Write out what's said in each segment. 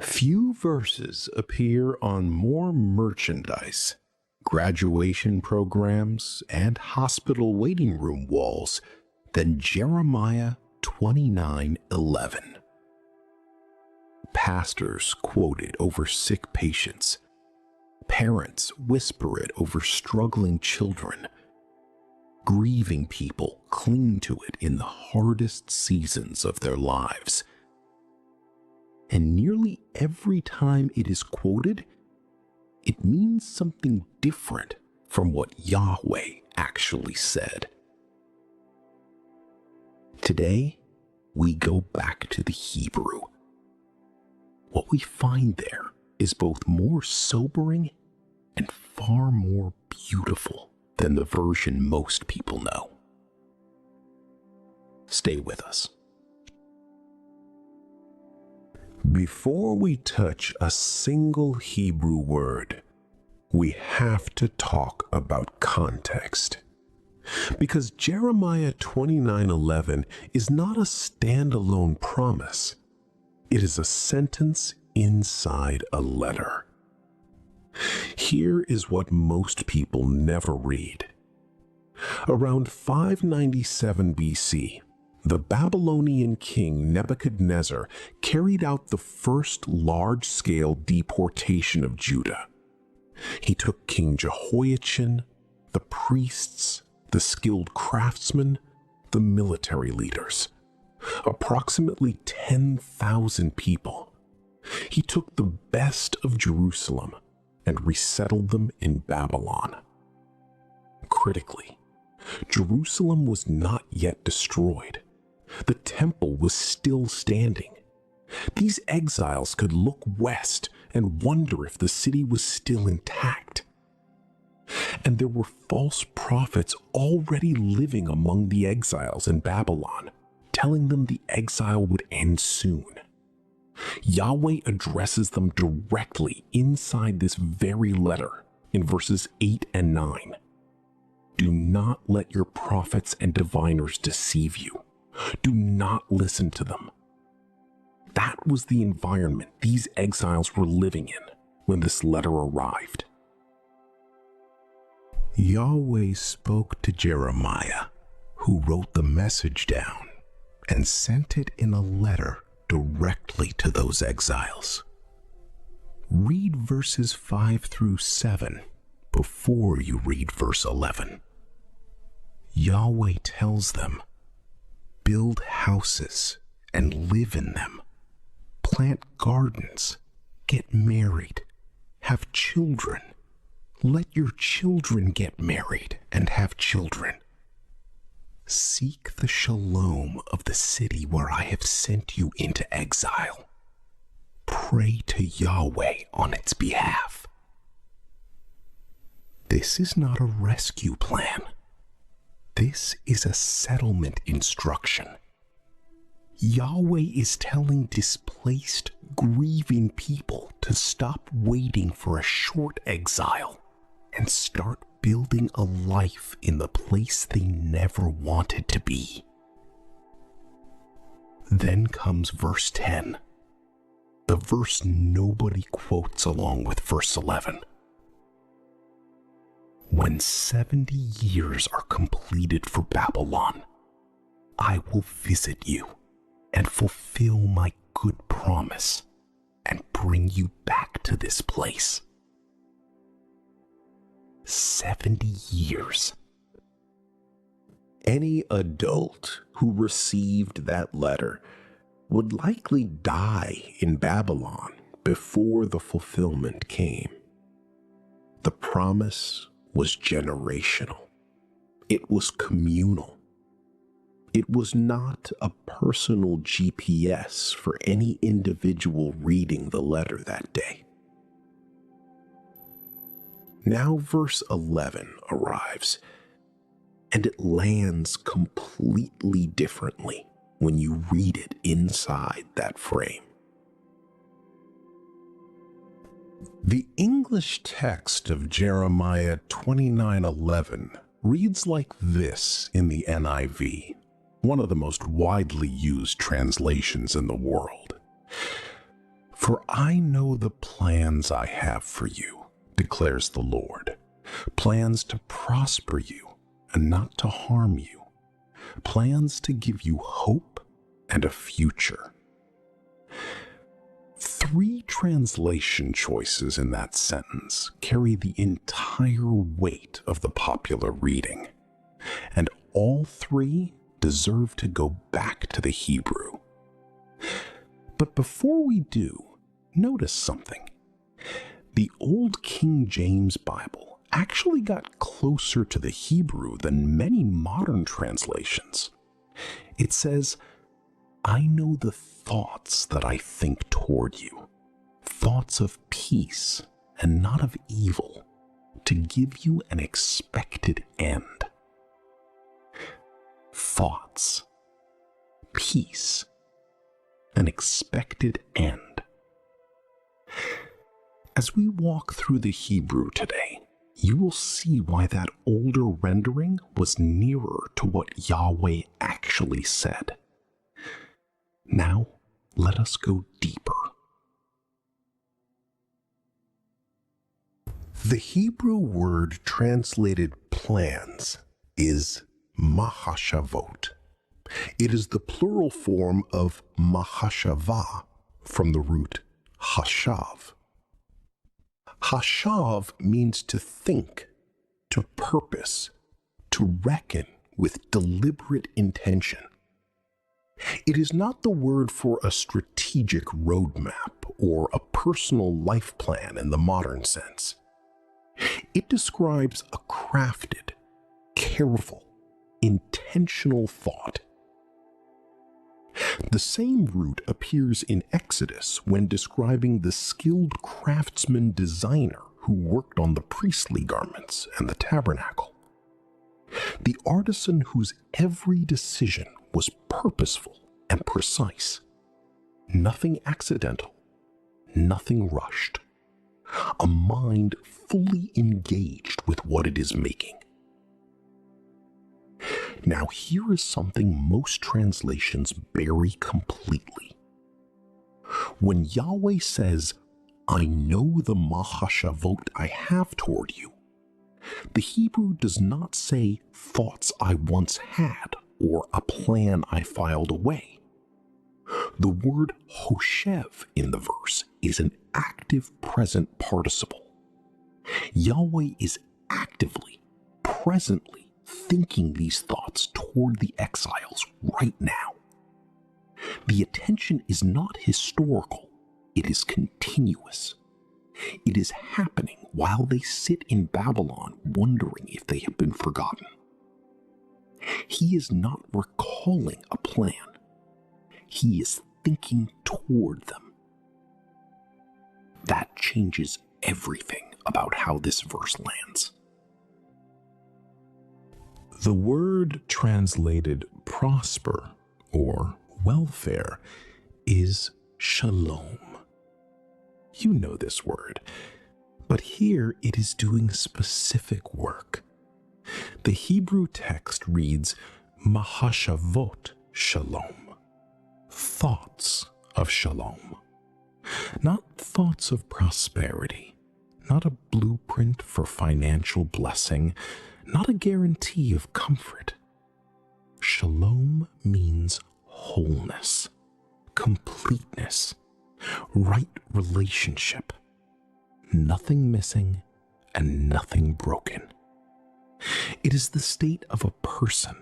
Few verses appear on more merchandise, graduation programs, and hospital waiting room walls than Jeremiah 29:11. Pastors quote it over sick patients. Parents whisper it over struggling children. Grieving people cling to it in the hardest seasons of their lives. And nearly every time it is quoted, it means something different from what Yahweh actually said. Today, we go back to the Hebrew. What we find there is both more sobering and far more beautiful than the version most people know. Stay with us. Before we touch a single Hebrew word, we have to talk about context. Because Jeremiah 29:11 is not a standalone promise. It is a sentence inside a letter. Here is what most people never read. Around 597 BC, the Babylonian king Nebuchadnezzar carried out the first large-scale deportation of Judah. He took King Jehoiachin, the priests, the skilled craftsmen, the military leaders, approximately 10,000 people. He took the best of Jerusalem and resettled them in Babylon. Critically, Jerusalem was not yet destroyed. The temple was still standing. These exiles could look west and wonder if the city was still intact. And there were false prophets already living among the exiles in Babylon, telling them the exile would end soon. Yahweh addresses them directly inside this very letter in verses 8 and 9. Do not let your prophets and diviners deceive you. Do not listen to them. That was the environment these exiles were living in when this letter arrived. Yahweh spoke to Jeremiah, who wrote the message down and sent it in a letter directly to those exiles. Read verses 5 through 7 before you read verse 11. Yahweh tells them, build houses and live in them, plant gardens, get married, have children, let your children get married and have children. Seek the shalom of the city where I have sent you into exile. Pray to Yahweh on its behalf. This is not a rescue plan. This is a settlement instruction. Yahweh is telling displaced, grieving people to stop waiting for a short exile and start building a life in the place they never wanted to be. Then comes verse 10, the verse nobody quotes along with verse 11. When 70 years are completed for Babylon, I will visit you and fulfill my good promise and bring you back to this place. 70 years. Any adult who received that letter would likely die in Babylon before the fulfillment came. The promise was generational. It was communal. It was not a personal GPS for any individual reading the letter that day. Now verse 11 arrives, and it lands completely differently when you read it inside that frame. The English text of Jeremiah 29:11 reads like this in the NIV, one of the most widely used translations in the world. For I know the plans I have for you, declares the Lord, plans to prosper you and not to harm you, plans to give you hope and a future. 3 translation choices in that sentence carry the entire weight of the popular reading, and all 3 deserve to go back to the Hebrew. But before we do, notice something. The Old King James Bible actually got closer to the Hebrew than many modern translations. It says, I know the thoughts that I think toward you, thoughts of peace and not of evil, to give you an expected end. Thoughts, peace, an expected end. As we walk through the Hebrew today, you will see why that older rendering was nearer to what Yahweh actually said. Now, let us go deeper. The Hebrew word translated plans is mahashavot. It is the plural form of mahashava from the root hashav. Hashav means to think, to purpose, to reckon with deliberate intention. It is not the word for a strategic roadmap or a personal life plan in the modern sense. It describes a crafted, careful, intentional thought. The same root appears in Exodus when describing the skilled craftsman designer who worked on the priestly garments and the tabernacle. The artisan whose every decision was purposeful and precise. Nothing accidental, nothing rushed. A mind fully engaged with what it is making. Now here is something most translations bury completely. When Yahweh says, I know the mahashavot I have toward you, the Hebrew does not say thoughts I once had or a plan I filed away. The word hoshev in the verse is an active present participle. Yahweh is actively, presently thinking these thoughts toward the exiles right now. The attention is not historical, it is continuous. It is happening while they sit in Babylon wondering if they have been forgotten. He is not recalling a plan. He is thinking toward them. That changes everything about how this verse lands. The word translated prosper or welfare is shalom. You know this word, but here it is doing specific work. The Hebrew text reads mahashavot shalom, thoughts of shalom. Not thoughts of prosperity, not a blueprint for financial blessing, not a guarantee of comfort. Shalom means wholeness, completeness, right relationship, nothing missing and nothing broken. It is the state of a person,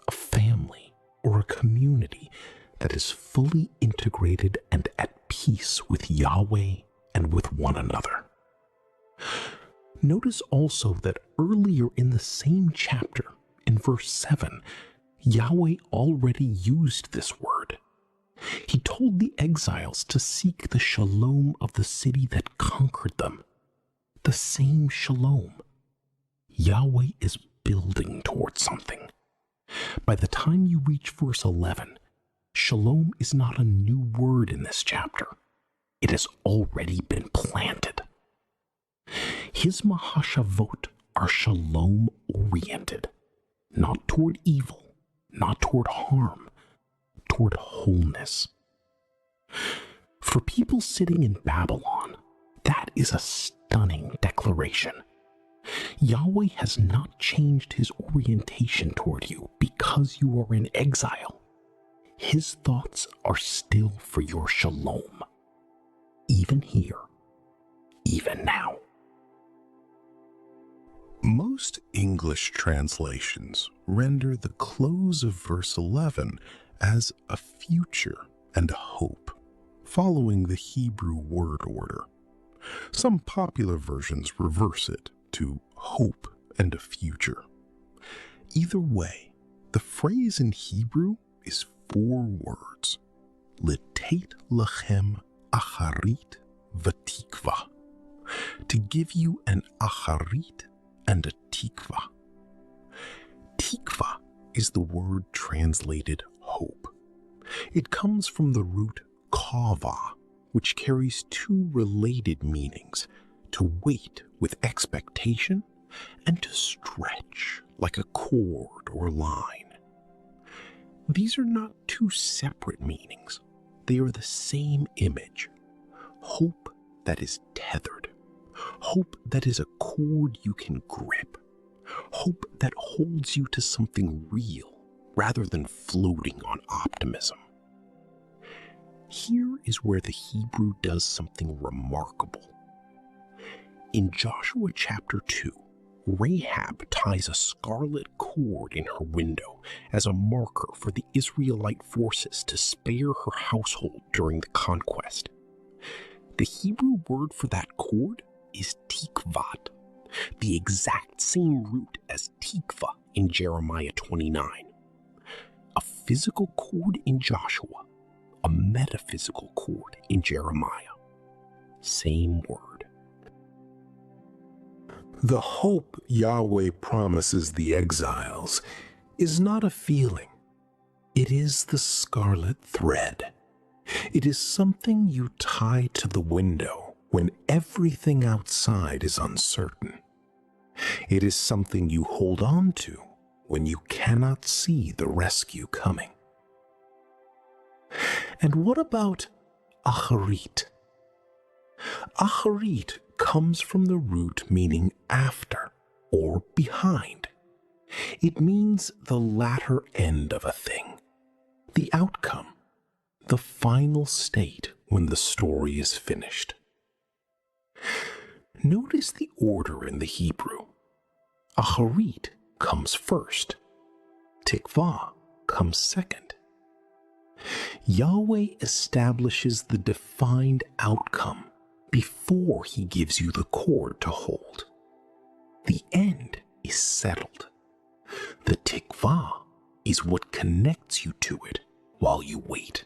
a family, or a community that is fully integrated and at peace with Yahweh and with one another. Notice also that earlier in the same chapter, in verse 7, Yahweh already used this word. He told the exiles to seek the shalom of the city that conquered them. The same shalom. Yahweh is building towards something. By the time you reach verse 11, shalom is not a new word in this chapter. It has already been planted. His mahashavot are shalom-oriented, not toward evil, not toward harm, toward wholeness. For people sitting in Babylon, that is a stunning declaration. Yahweh has not changed his orientation toward you because you are in exile. His thoughts are still for your shalom, even here, even now. Most English translations render the close of verse 11 as a future and a hope, following the Hebrew word order. Some popular versions reverse it to hope and a future. Either way, the phrase in Hebrew is 4 words: L'tet lachem acharit v'tikva, to give you an acharit and a tikva. Tikva is the word translated hope. It comes from the root kava, which carries 2 related meanings: to wait with expectation and to stretch like a cord or line. These are not 2 separate meanings. They are the same image. Hope that is tethered. Hope that is a cord you can grip. Hope that holds you to something real rather than floating on optimism. Here is where the Hebrew does something remarkable. In Joshua chapter 2, Rahab ties a scarlet cord in her window as a marker for the Israelite forces to spare her household during the conquest. The Hebrew word for that cord is tikvat, the exact same root as tikva in Jeremiah 29. A physical cord in Joshua, a metaphysical cord in Jeremiah. Same word. The hope Yahweh promises the exiles is not a feeling. It is the scarlet thread. It is something you tie to the window when everything outside is uncertain. It is something you hold on to when you cannot see the rescue coming. And what about acharit? Acharit comes from the root meaning after or behind. It means the latter end of a thing, the outcome, the final state when the story is finished. Notice the order in the Hebrew. Acharit comes first. Tikvah comes second. Yahweh establishes the defined outcome before he gives you the cord to hold. The end is settled. The tikvah is what connects you to it while you wait.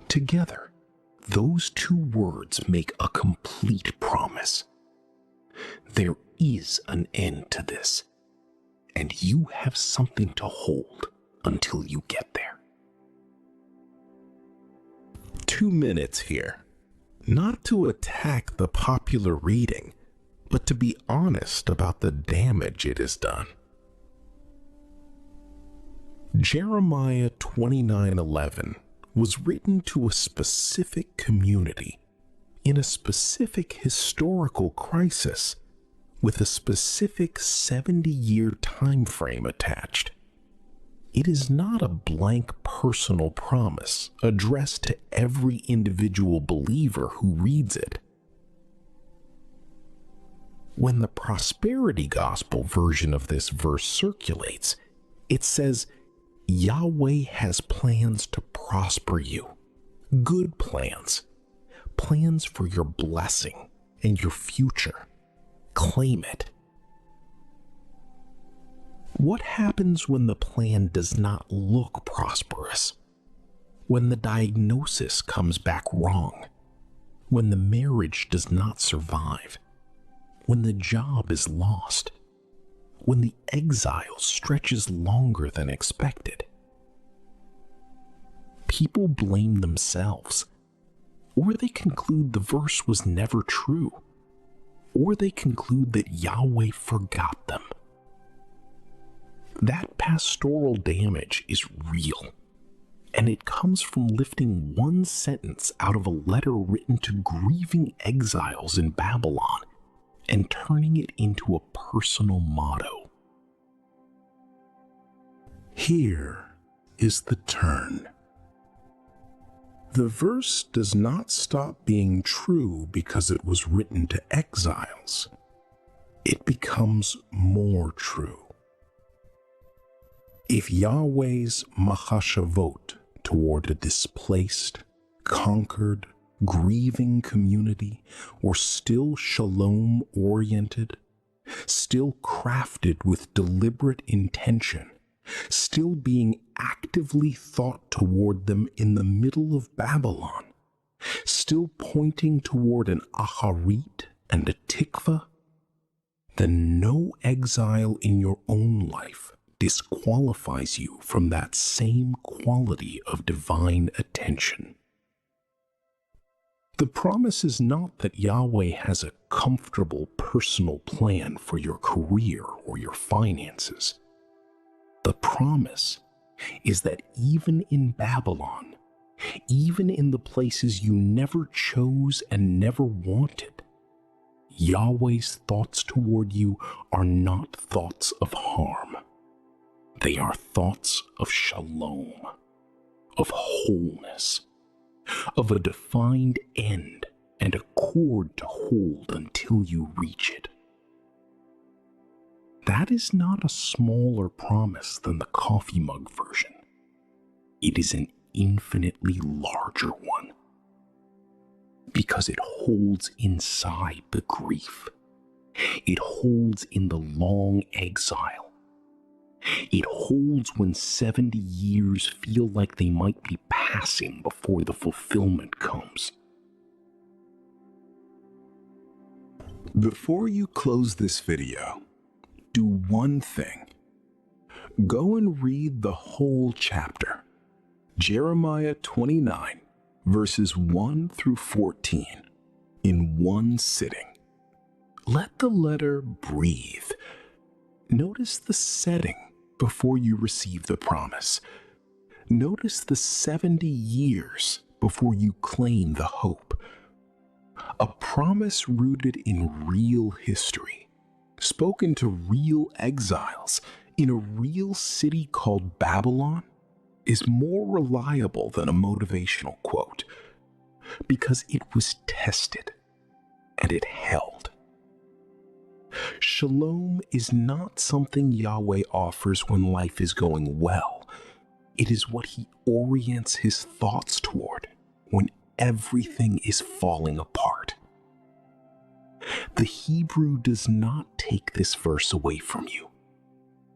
Together, those 2 words make a complete promise. There is an end to this, and you have something to hold until you get there. 2 minutes here, not to attack the popular reading, but to be honest about the damage it has done. Jeremiah 29:11 was written to a specific community in a specific historical crisis with a specific 70-year time frame attached. It is not a blank personal promise addressed to every individual believer who reads it. When the prosperity gospel version of this verse circulates, it says, Yahweh has plans to prosper you, good plans, plans for your blessing and your future. Claim it. What happens when the plan does not look prosperous? When the diagnosis comes back wrong? When the marriage does not survive? When the job is lost? When the exile stretches longer than expected? People blame themselves, or they conclude the verse was never true, or they conclude that Yahweh forgot them. That pastoral damage is real. And it comes from lifting one sentence out of a letter written to grieving exiles in Babylon and turning it into a personal motto. Here is the turn. The verse does not stop being true because it was written to exiles. It becomes more true. If Yahweh's machashavot toward a displaced, conquered, grieving community were still shalom-oriented, still crafted with deliberate intention, still being actively thought toward them in the middle of Babylon, still pointing toward an acharit and a tikva, then no exile in your own life disqualifies you from that same quality of divine attention. The promise is not that Yahweh has a comfortable personal plan for your career or your finances. The promise is that even in Babylon, even in the places you never chose and never wanted, Yahweh's thoughts toward you are not thoughts of harm. They are thoughts of shalom, of wholeness, of a defined end and a cord to hold until you reach it. That is not a smaller promise than the coffee mug version. It is an infinitely larger one, because it holds inside the grief. It holds in the long exile. It holds when 70 years feel like they might be passing before the fulfillment comes. Before you close this video, do one thing. Go and read the whole chapter, Jeremiah 29, verses 1 through 14, in one sitting. Let the letter breathe. Notice the setting before you receive the promise. Notice the 70 years before you claim the hope. A promise rooted in real history, spoken to real exiles in a real city called Babylon, is more reliable than a motivational quote because it was tested and it held. Shalom is not something Yahweh offers when life is going well. It is what he orients his thoughts toward when everything is falling apart. The Hebrew does not take this verse away from you.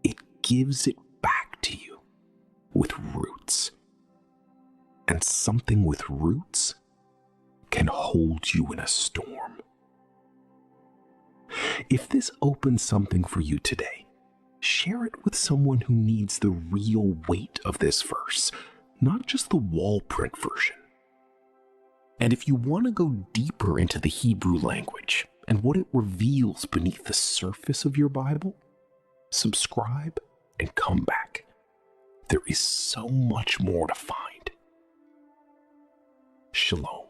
It gives it back to you with roots. And something with roots can hold you in a storm. If this opens something for you today, share it with someone who needs the real weight of this verse, not just the wall print version. And if you want to go deeper into the Hebrew language and what it reveals beneath the surface of your Bible, subscribe and come back. There is so much more to find. Shalom.